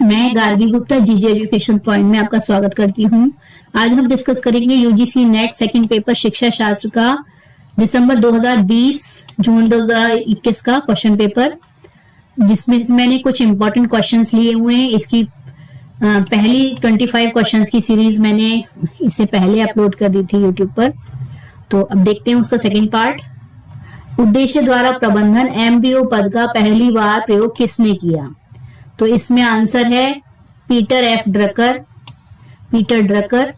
मैं गार्गी गुप्ता जीजे education point में आपका स्वागत करती हूँ। आज हम डिस्कस करेंगे यूजीसी नेट सेकंड पेपर शिक्षा शास्त्र का दिसंबर 2020 जून 2021 का क्वेश्चन पेपर, जिसमें मैंने कुछ इंपॉर्टेंट क्वेश्चंस लिए हुए हैं। इसकी पहली 25 क्वेश्चंस की सीरीज मैंने इससे पहले अपलोड कर दी थी यूट्यूब पर। तो अब देखते हैं उसका सेकेंड पार्ट। उद्देश्य द्वारा प्रबंधन एमबीओ पद का पहली बार प्रयोग किसने किया? तो इसमें आंसर है Peter F Drucker. Peter Drucker.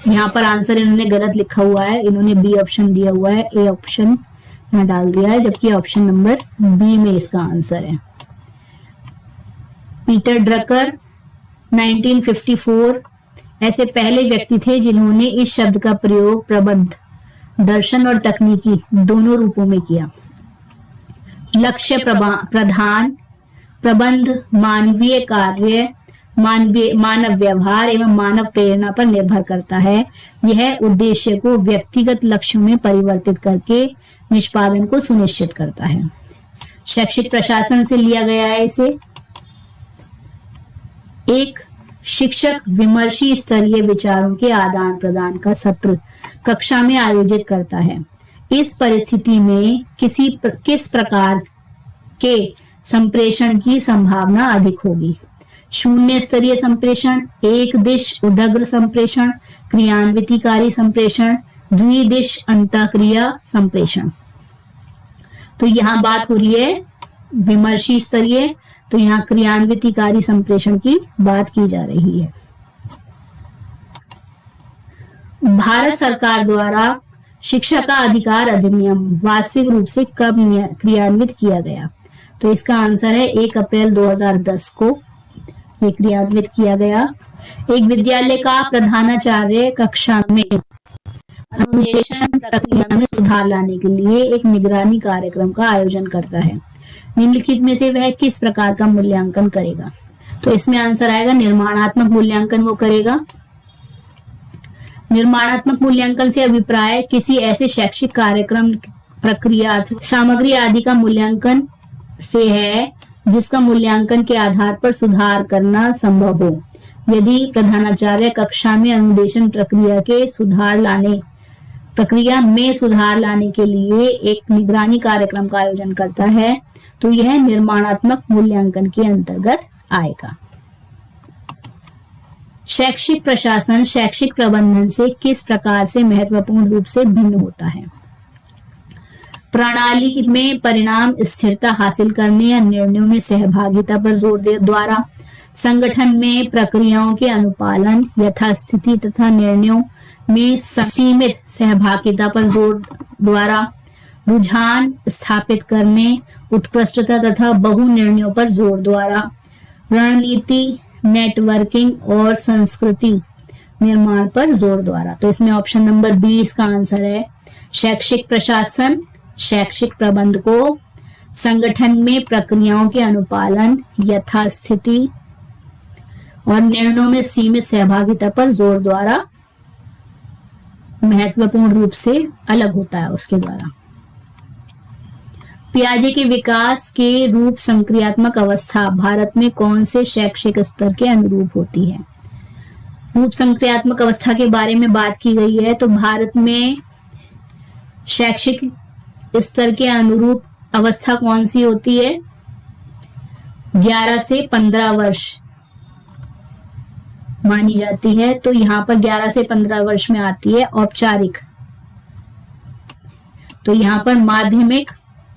यहाँ पर आंसर इन्होंने गलत लिखा हुआ है, इन्होंने बी ऑप्शन दिया हुआ है, ए ऑप्शन यहाँ डाल दिया है, जबकि ऑप्शन नंबर बी में इसका आंसर है। पीटर ड्रकर 1954 ऐसे पहले व्यक्ति थे जिन्होंने इस शब्द का प्रयोग प्रबंध, दर्शन और तकनीकी दोनों रूपों में किया। लक्ष्य प्रधान प्रबंध मानवीय कार्य, मानव व्यवहार एवं मानव प्रेरणा पर निर्भर करता है। यह उद्देश्य को व्यक्तिगत लक्ष्यों में परिवर्तित करके निष्पादन को सुनिश्चित करता है। शैक्षिक प्रशासन से लिया गया है इसे। एक शिक्षक विमर्शी स्तरीय विचारों के आदान प्रदान का सत्र कक्षा में आयोजित करता है। इस परिस्थिति में किस प्रकार के संप्रेषण की संभावना अधिक होगी? शून्य स्तरीय संप्रेषण, एक दिश उदग्र संप्रेषण, क्रियान्वितिकारी संप्रेषण, द्विदिश अंतःक्रिया संप्रेषण। तो यहाँ बात हो रही है विमर्शी स्तरीय, तो यहाँ क्रियान्वितिकारी संप्रेषण की बात की जा रही है। भारत सरकार द्वारा शिक्षा का अधिकार अधिनियम वास्तविक रूप से कब क्रियान्वित किया गया? तो इसका आंसर है 1 अप्रैल 2010 को ये क्रियान्वित किया गया। एक विद्यालय का प्रधानाचार्य कक्षा में अनुदेशन प्रक्रिया में सुधार लाने के लिए एक निगरानी कार्यक्रम का आयोजन करता है। निम्नलिखित में से वह किस प्रकार का मूल्यांकन करेगा? तो इसमें आंसर आएगा निर्माणात्मक मूल्यांकन वो करेगा। निर्माणात्मक मूल्यांकन से अभिप्राय किसी ऐसे शैक्षिक कार्यक्रम, प्रक्रिया, सामग्री आदि का मूल्यांकन से है जिसका मूल्यांकन के आधार पर सुधार करना संभव हो। यदि प्रधानाचार्य कक्षा में अनुदेशन प्रक्रिया में सुधार लाने के लिए एक निगरानी कार्यक्रम का आयोजन करता है तो यह निर्माणात्मक मूल्यांकन के अंतर्गत आएगा। शैक्षिक प्रशासन शैक्षिक प्रबंधन से किस प्रकार से महत्वपूर्ण रूप से भिन्न होता है? प्रणाली में परिणाम स्थिरता हासिल करने या निर्णयों में सहभागिता पर जोर द्वारा, संगठन में प्रक्रियाओं के अनुपालन, यथास्थिति तथा निर्णयों में सीमित सहभागिता पर जोर द्वारा, रुझान स्थापित करने, उत्कृष्टता तथा बहु निर्णयों पर जोर द्वारा, रणनीति, नेटवर्किंग और संस्कृति निर्माण पर जोर द्वारा। तो इसमें ऑप्शन नंबर बी इसका आंसर है। शैक्षिक प्रशासन शैक्षिक प्रबंध को संगठन में प्रक्रियाओं के अनुपालन, यथास्थिति और निर्णयों में सीमित सहभागिता पर जोर द्वारा महत्वपूर्ण रूप से अलग होता है उसके द्वारा। पियाजे के विकास के रूप संक्रियात्मक अवस्था भारत में कौन से शैक्षिक स्तर के अनुरूप होती है? रूप संक्रियात्मक अवस्था के बारे में बात की गई है। तो भारत में शैक्षिक स्तर के अनुरूप अवस्था कौन सी होती है? 11 से 15 वर्ष मानी जाती है। तो यहाँ पर 11 से 15 वर्ष में आती है औपचारिक। तो यहाँ पर माध्यमिक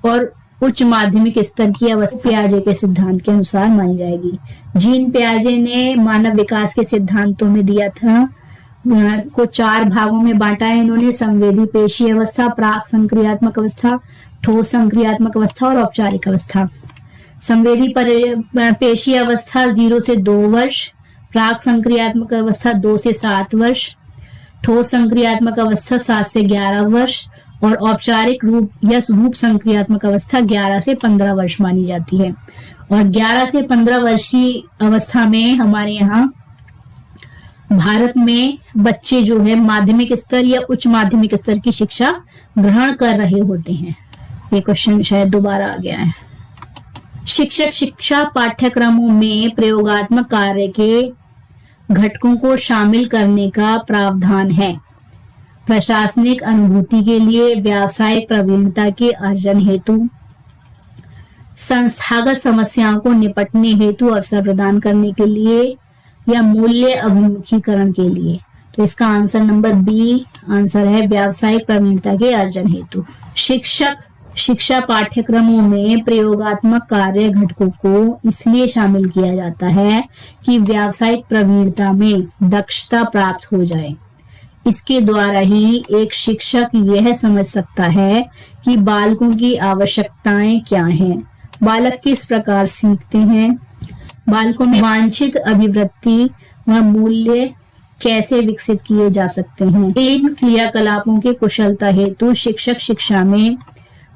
और उच्च माध्यमिक स्तर की अवस्था पियाजे के सिद्धांत के अनुसार मानी जाएगी। जीन पियाजे ने मानव विकास के सिद्धांतों में दिया था को 4 भागों में बांटा है इन्होंने। संवेदी पेशी अवस्था, प्राक संक्रियात्मक अवस्था, ठोस संक्रियात्मक अवस्था और औपचारिक अवस्था। संवेदी पेशी अवस्था 0 से 2 वर्ष, प्राक संक्रियात्मक अवस्था 2 से 7 वर्ष, ठोस संक्रियात्मक अवस्था 7 से 11 वर्ष और औपचारिक रूप संक्रियात्मक अवस्था 11 से 15 वर्ष मानी जाती है। और 11 से 15 वर्ष की अवस्था में हमारे यहाँ भारत में बच्चे जो है माध्यमिक स्तर या उच्च माध्यमिक स्तर की शिक्षा ग्रहण कर रहे होते हैं। ये क्वेश्चन शायद दोबारा आ गया है। शिक्षक शिक्षा पाठ्यक्रमों में प्रयोगात्मक कार्य के घटकों को शामिल करने का प्रावधान है। प्रशासनिक अनुभूति के लिए, व्यावसायिक प्रवीणता के अर्जन हेतु, संस्थागत समस्याओं को निपटने हेतु अवसर प्रदान करने के लिए या मूल्य अभिमुखीकरण के लिए। तो इसका आंसर नंबर बी आंसर है, व्यावसायिक प्रवीणता के अर्जन हेतु। शिक्षक शिक्षा पाठ्यक्रमों में प्रयोगात्मक कार्य घटकों को इसलिए शामिल किया जाता है कि व्यावसायिक प्रवीणता में दक्षता प्राप्त हो जाए। इसके द्वारा ही एक शिक्षक यह समझ सकता है कि बालकों की आवश्यकताएं क्या हैं, बालक किस प्रकार सीखते हैं, बालकों में वांछित अभिवृत्ति व मूल्य कैसे विकसित किए जा सकते हैं। इन क्रियाकलापों के कुशलता हेतु शिक्षक शिक्षा में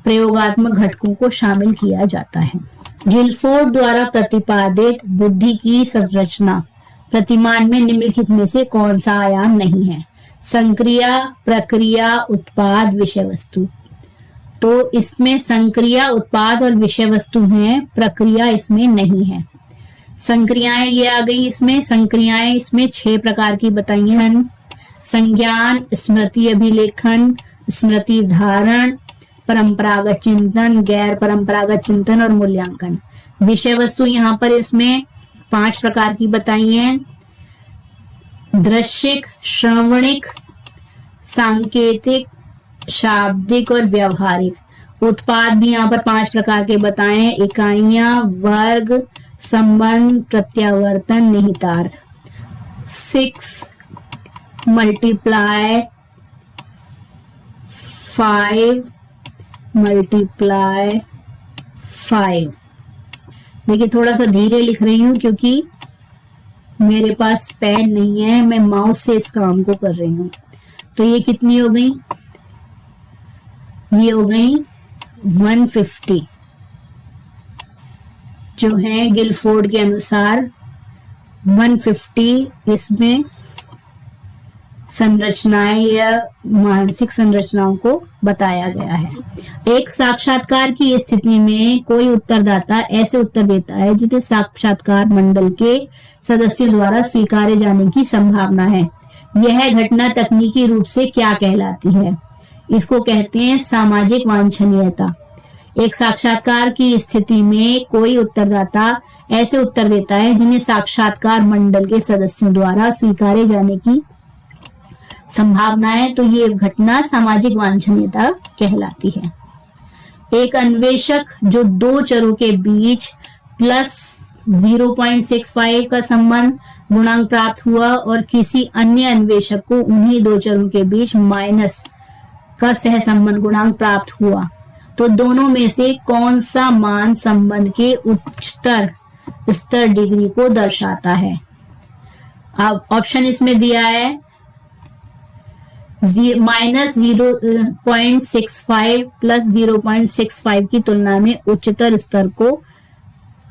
प्रयोगात्मक घटकों को शामिल किया जाता है। गिलफोर्ड द्वारा प्रतिपादित बुद्धि की संरचना प्रतिमान में निम्नलिखित में से कौन सा आयाम नहीं है? संक्रिया, प्रक्रिया, उत्पाद, विषय वस्तु। तो इसमें संक्रिया, उत्पाद और विषय वस्तु हैं, प्रक्रिया इसमें नहीं है। संक्रियाएं ये आ गई इसमें। संक्रियाएं इसमें 6 प्रकार की बताई हैं। संज्ञान, स्मृति अभिलेखन, स्मृति धारण, परंपरागत चिंतन, गैर परंपरागत चिंतन और मूल्यांकन। विषय वस्तु यहाँ पर इसमें 5 प्रकार की बताई हैं। दृश्यिक, श्रवणिक, सांकेतिक, शाब्दिक और व्यवहारिक। उत्पाद भी यहाँ पर 5 प्रकार के बताए हैं। इकाइयां, वर्ग, संबंध, प्रत्यावर्तन, निहितार्थ। 6 मल्टीप्लाई 5 मल्टीप्लाई 5। देखिए थोड़ा सा धीरे लिख रही हूं क्योंकि मेरे पास पेन नहीं है, मैं माउस से इस काम को कर रही हूं। तो ये कितनी हो गई? ये हो गई 150 जो है गिलफोर्ड के अनुसार 150 इसमें संरचनाएं या मानसिक संरचनाओं को बताया गया है। एक साक्षात्कार की स्थिति में कोई उत्तरदाता ऐसे उत्तर देता है जिन्हें साक्षात्कार मंडल के सदस्यों द्वारा स्वीकारे जाने की संभावना है। यह घटना तकनीकी रूप से क्या कहलाती है? इसको कहते हैं सामाजिक वांछनीयता। एक साक्षात्कार की स्थिति में कोई उत्तरदाता ऐसे उत्तर देता है जिन्हें साक्षात्कार मंडल के सदस्यों द्वारा स्वीकारे जाने की संभावना है, तो ये घटना सामाजिक वांछनीयता कहलाती है। एक अन्वेषक जो 2 चरों के बीच प्लस 0.65 का संबंध गुणांक प्राप्त हुआ और किसी अन्य अन्वेषक को उन्हीं 2 चरों के बीच माइनस का सहसंबंध गुणांक प्राप्त हुआ, तो दोनों में से कौन सा मान संबंध के उच्चतर स्तर डिग्री को दर्शाता है? अब ऑप्शन इसमें दिया है माइनस 0.65 प्लस 0.65 की तुलना में उच्चतर स्तर को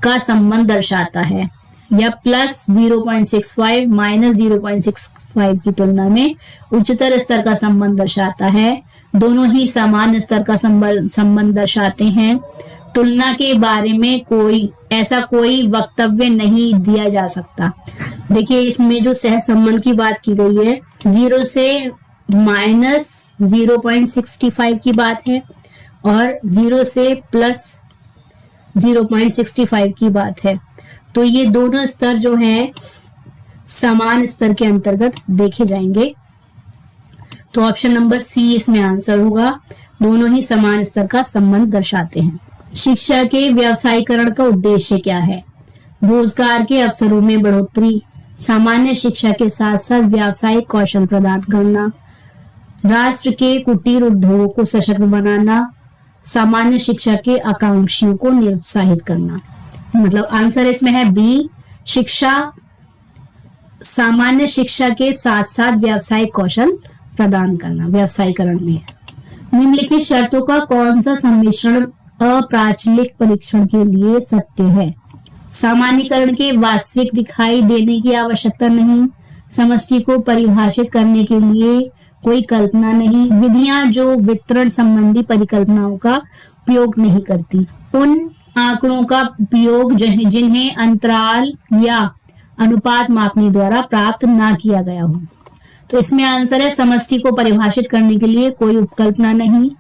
का संबंध दर्शाता है, या प्लस 0.65 माइनस 0.65 की तुलना में उच्चतर स्तर का संबंध दर्शाता है। दोनों ही समान स्तर का संबंध दर्शाते हैं। तुलना के बारे में कोई वक्तव्य नहीं दिया जा सकता। देखिए इसमें जो सहसंबंध की बात की गई है 0 से माइनस 0.65 की बात है और 0 से प्लस 0.65 की बात है, तो ये दोनों स्तर जो हैं समान स्तर के अंतर्गत देखे जाएंगे। तो ऑप्शन नंबर सी इसमें आंसर होगा। दोनों ही समान स्तर का संबंध दर्शाते हैं। शिक्षा के व्यावसायीकरण का उद्देश्य क्या है? रोजगार के अवसरों में बढ़ोतरी, सामान्य शिक्षा के साथ साथ व्यावसायिक कौशल प्रदान करना, राष्ट्र के कुटीर उद्योगों को सशक्त बनाना, सामान्य शिक्षा के आकांक्षियों को निरुत्साहित करना। मतलब आंसर इसमें है बी, शिक्षा सामान्य शिक्षा के साथ साथ व्यावसायिक कौशल प्रदान करना व्यावसायीकरण में। निम्नलिखित शर्तों का कौन सा सम्मिश्रण अप्राचलिक परीक्षण के लिए सत्य है? सामान्यकरण के वास्तविक दिखाई देने की आवश्यकता नहीं, समष्टि को परिभाषित करने के लिए कोई कल्पना नहीं, विधियां जो वितरण संबंधी परिकल्पनाओं का उपयोग नहीं करती, उन आंकड़ों का उपयोग जिन्हें अंतराल या अनुपात मापनी द्वारा प्राप्त ना किया गया हो। तो इसमें आंसर है समष्टि को परिभाषित करने के लिए कोई उपकल्पना नहीं।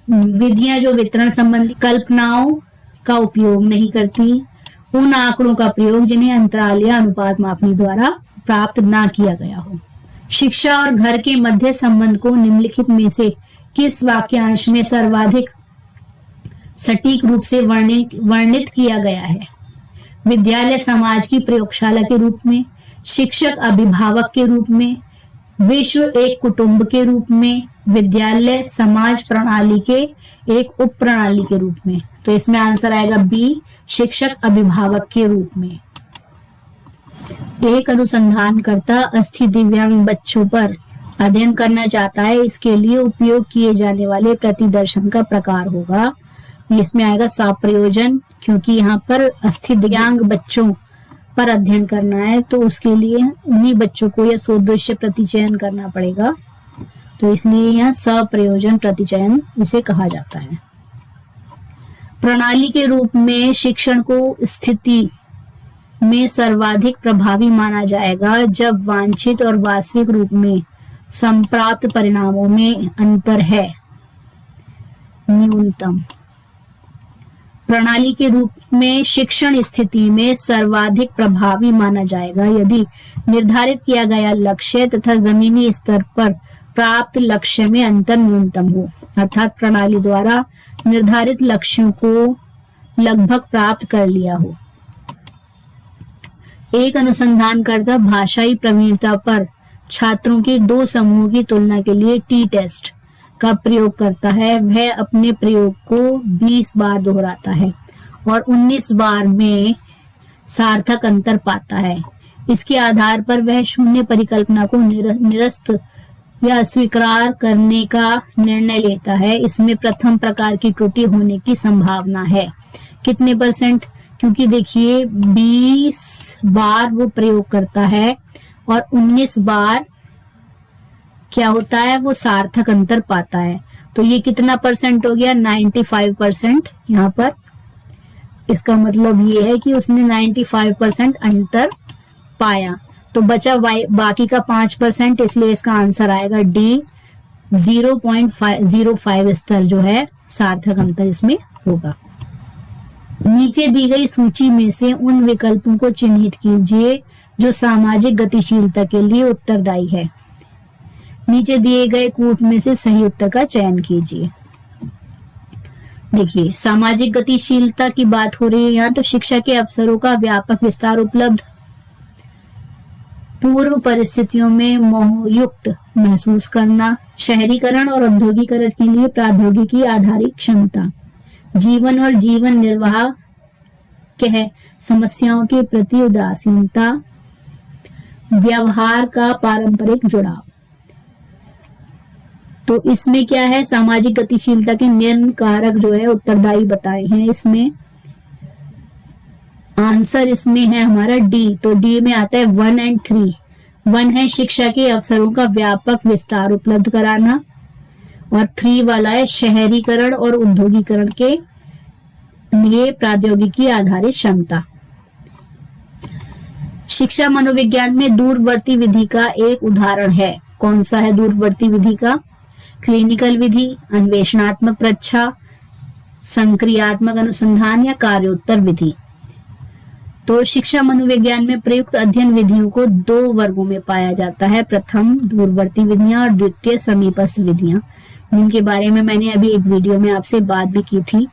विधियां जो वितरण संबंधी कल्पनाओं का उपयोग नहीं करती। उन आंकड़ों का प्रयोग जिन्हें अंतराल या अनुपात मापनी द्वारा प्राप्त ना किया गया हो। शिक्षा और घर के मध्य संबंध को निम्नलिखित में से किस वाक्यांश में सर्वाधिक सटीक रूप से वर्णित किया गया है? विद्यालय समाज की प्रयोगशाला के रूप में, शिक्षक अभिभावक के रूप में, विश्व एक कुटुंब के रूप में, विद्यालय समाज प्रणाली के एक उप प्रणाली के रूप में। तो इसमें आंसर आएगा बी, शिक्षक अभिभावक के रूप में। एक अनुसंधानकर्ता अस्थि दिव्यांग बच्चों पर अध्ययन करना चाहता है। इसके लिए उपयोग किए जाने वाले प्रतिदर्शन का प्रकार होगा, इसमें आएगा सप्रयोजन, क्योंकि यहाँ पर अस्थि दिव्यांग बच्चों पर अध्ययन करना है तो उसके लिए उन्हीं बच्चों को यह सोदृश्य प्रतिचयन करना पड़ेगा। तो इसलिए यहाँ सप्रयोजन प्रतिचयन इसे कहा जाता है। प्रणाली के रूप में शिक्षण को स्थिति में सर्वाधिक प्रभावी माना जाएगा जब वांछित और वास्तविक रूप में संप्राप्त परिणामों में अंतर है न्यूनतम। प्रणाली के रूप में शिक्षण स्थिति में सर्वाधिक प्रभावी माना जाएगा यदि निर्धारित किया गया लक्ष्य तथा जमीनी स्तर पर प्राप्त लक्ष्य में अंतर न्यूनतम हो, अर्थात प्रणाली द्वारा निर्धारित लक्ष्यों को लगभग प्राप्त कर लिया हो। एक अनुसंधानकर्ता भाषाई प्रवीणता पर छात्रों के दो समूहों की तुलना के लिए टी टेस्ट का प्रयोग करता है। वह अपने प्रयोग को 20 बार दोहराता है और 19 बार में सार्थक अंतर पाता है। इसके आधार पर वह शून्य परिकल्पना को निरस्त या अस्वीकार करने का निर्णय लेता है। इसमें प्रथम प्रकार की त्रुटि होने की संभावना है। कितने %? क्योंकि देखिए 20 बार वो प्रयोग करता है और 19 बार क्या होता है, वो सार्थक अंतर पाता है। तो ये कितना % हो गया? 95% यहाँ पर। इसका मतलब ये है कि उसने 95% अंतर पाया। तो बचा बाकी का 5%, इसलिए इसका आंसर आएगा डी, 0.05 स्तर जो है सार्थक अंतर इसमें होगा। नीचे दी गई सूची में से उन विकल्पों को चिन्हित कीजिए जो सामाजिक गतिशीलता के लिए उत्तरदायी है। नीचे दिए गए कूट में से सही उत्तर का चयन कीजिए। देखिए सामाजिक गतिशीलता की बात हो रही है यहाँ, तो शिक्षा के अवसरों का व्यापक विस्तार उपलब्ध, पूर्व परिस्थितियों में मोहयुक्त महसूस करना, शहरीकरण और औद्योगिकरण के लिए प्रौद्योगिकी आधारित क्षमता, जीवन और जीवन निर्वाह के समस्याओं के प्रति उदासीनता, व्यवहार का पारंपरिक जुड़ाव। तो इसमें क्या है, सामाजिक गतिशीलता के निम्न कारक जो है उत्तरदायी बताए हैं। इसमें आंसर इसमें है हमारा डी। तो डी में आता है 1 और 3। 1 है शिक्षा के अवसरों का व्यापक विस्तार उपलब्ध कराना और 3 वाला है शहरीकरण और उद्योगीकरण के लिए प्रौद्योगिकी आधारित क्षमता। शिक्षा मनोविज्ञान में दूरवर्ती विधि का एक उदाहरण है। कौन सा है दूरवर्ती विधि का? क्लिनिकल विधि, अन्वेषणात्मक परीक्षा, संक्रियात्मक अनुसंधान या कार्योत्तर विधि। तो शिक्षा मनोविज्ञान में प्रयुक्त अध्ययन विधियों को 2 वर्गों में पाया जाता है। प्रथम दूरवर्ती विधियां और द्वितीय समीपस्थ विधियां, जिनके बारे में मैंने अभी एक वीडियो में आपसे बात भी की थी।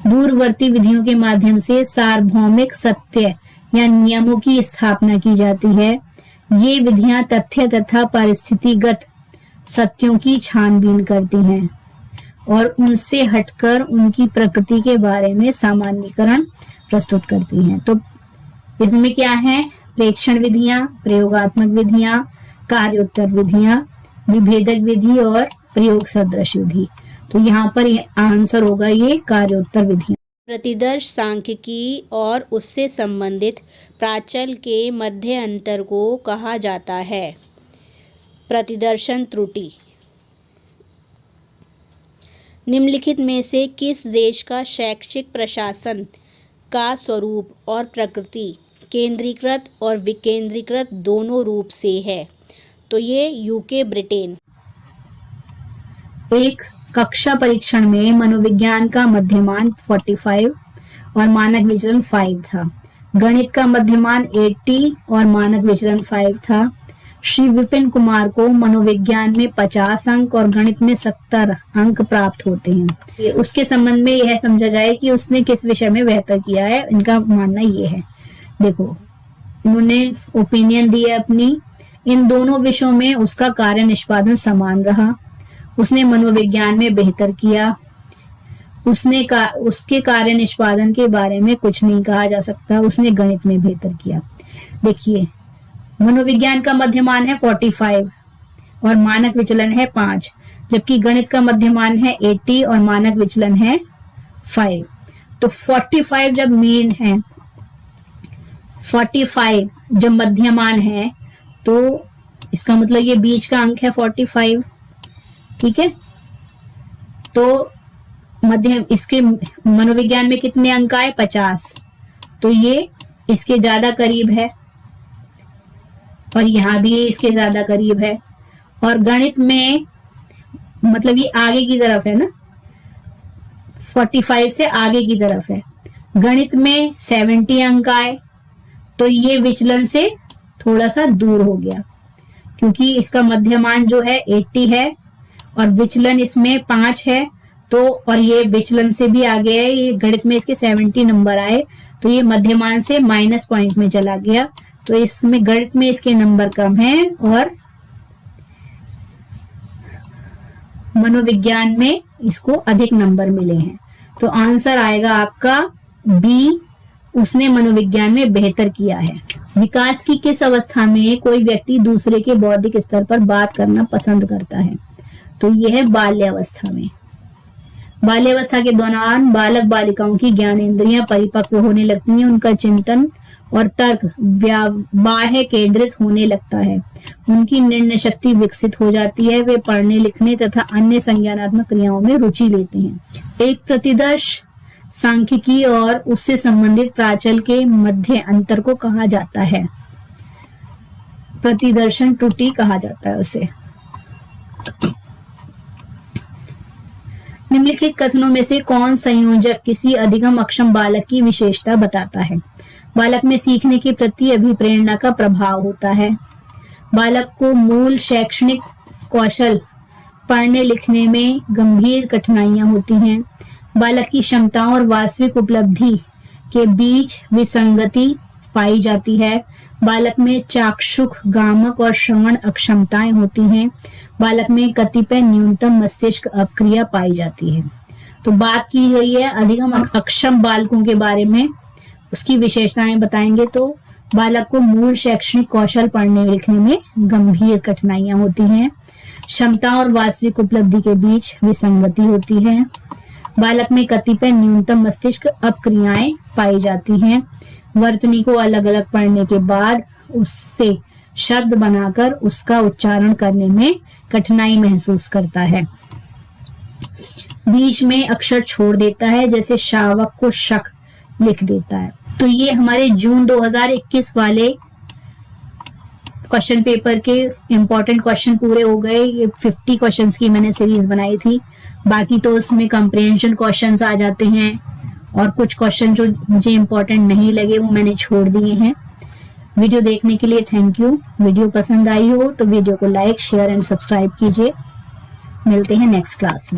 दूरवर्ती विधियों के माध्यम से सार्वभौमिक सत्य या नियमों की स्थापना की जाती है। ये विधियां तथ्य तथा परिस्थितिगत सत्यों की छानबीन करती हैं और उनसे हटकर उनकी प्रकृति के बारे में सामान्यीकरण प्रस्तुत करती हैं। तो इसमें क्या है? प्रेक्षण विधियां, प्रयोगात्मक विधियां, कार्योत्तर विधियां, विभेदक विधि और प्रयोग सदृश विधि। तो यहाँ पर आंसर होगा ये कार्योत्तर विधियां। प्रतिदर्श सांख्यिकी और उससे संबंधित प्राचल के मध्य अंतर को कहा जाता है प्रतिदर्शन त्रुटि। निम्नलिखित में से किस देश का शैक्षिक प्रशासन का स्वरूप और प्रकृति केंद्रीकृत और विकेंद्रीकृत दोनों रूप से है? तो ये यूके, ब्रिटेन। एक कक्षा परीक्षण में मनोविज्ञान का मध्यमान 45 और मानक विचलन 5 था। गणित का मध्यमान 80 और मानक विचलन 5 था। श्री विपिन कुमार को मनोविज्ञान में 50 अंक और गणित में 70 अंक प्राप्त होते हैं। उसके संबंध में यह समझा जाए कि उसने किस विषय में बेहतर किया है, इनका मानना ये है। देखो, इन्होंने ओपिनियन दी है अपनी। इन दोनों विषयों में उसका कार्य निष्पादन समान रहा। उसने मनोविज्ञान में बेहतर किया। उसके कार्य निष्पादन के बारे में कुछ नहीं कहा जा सकता। उसने गणित में बेहतर किया। देखिए, मनोविज्ञान का मध्यमान है 45 और मानक विचलन है 5, जबकि गणित का मध्यमान है 80 और मानक विचलन है 5। तो 45 जब मीन है, 45 जब मध्यमान है, तो इसका मतलब ये बीच का अंक है 45। ठीक है, तो मध्य इसके मनोविज्ञान में कितने अंक आए? 50। तो ये इसके ज्यादा करीब है और यहां भी इसके ज्यादा करीब है। और गणित में मतलब ये आगे की तरफ है ना, 45 से आगे की तरफ है। गणित में 70 अंक आए, तो ये विचलन से थोड़ा सा दूर हो गया, क्योंकि इसका मध्यमान जो है 80 है और विचलन इसमें 5 है। तो और ये विचलन से भी आगे है। ये गणित में इसके 70 नंबर आए, तो ये मध्यमान से माइनस पॉइंट में चला गया। तो इसमें गणित में इसके नंबर कम हैं और मनोविज्ञान में इसको अधिक नंबर मिले हैं। तो आंसर आएगा आपका बी, उसने मनोविज्ञान में बेहतर किया है। विकास की किस अवस्था में कोई व्यक्ति दूसरे के बौद्धिक स्तर पर बात करना पसंद करता है? तो यह है बाल्यावस्था में। बाल्यावस्था के दौरान बालक बालिकाओं की ज्ञानेंद्रियां परिपक्व होने लगती हैं। उनका चिंतन और तर्क बाह्य केंद्रित होने लगता है। उनकी निर्णय शक्ति विकसित हो जाती है। वे पढ़ने लिखने तथा अन्य संज्ञानात्मक क्रियाओं में रुचि लेते हैं। एक प्रतिदर्श सांख्यिकी और उससे संबंधित प्राचल के मध्य अंतर को कहा जाता है? प्रतिदर्शन त्रुटि कहा जाता है उसे। निम्नलिखित कथनों में से कौन संयोजक किसी अधिगम अक्षम बालक की विशेषता बताता है? बालक में सीखने के प्रति अभिप्रेरणा का प्रभाव होता है। बालक को मूल शैक्षणिक कौशल पढ़ने लिखने में गंभीर कठिनाइयां होती हैं। बालक की क्षमताओं और वास्तविक उपलब्धि के बीच विसंगति पाई जाती है। बालक में चाक्षुष, गामक और श्रवण अक्षमताएं होती हैं। बालक में कतिपय न्यूनतम मस्तिष्क अपक्रिया पाई जाती है। तो बात की गई है अधिगम अक्षम बालकों के बारे में, उसकी विशेषताएं बताएंगे। तो बालक को मूल शैक्षणिक कौशल पढ़ने लिखने में गंभीर कठिनाइयां होती हैं। क्षमता और वास्तविक उपलब्धि के बीच विसंगति होती है। बालक में कतिपय न्यूनतम मस्तिष्क अपक्रियाएं पाई जाती हैं। वर्तनी को अलग अलग पढ़ने के बाद उससे शब्द बनाकर उसका उच्चारण करने में कठिनाई महसूस करता है। बीच में अक्षर छोड़ देता है, जैसे शावक को शक लिख देता है। तो ये हमारे जून 2021 वाले क्वेश्चन पेपर के इम्पोर्टेंट क्वेश्चन पूरे हो गए। ये 50 क्वेश्चंस की मैंने सीरीज बनाई थी। बाकी तो उसमें कंप्रिहेंशन क्वेश्चंस आ जाते हैं और कुछ क्वेश्चन जो मुझे इम्पोर्टेंट नहीं लगे वो मैंने छोड़ दिए हैं। वीडियो देखने के लिए थैंक यू। वीडियो पसंद आई हो तो वीडियो को लाइक, शेयर एंड सब्सक्राइब कीजिए। मिलते हैं नेक्स्ट क्लास में।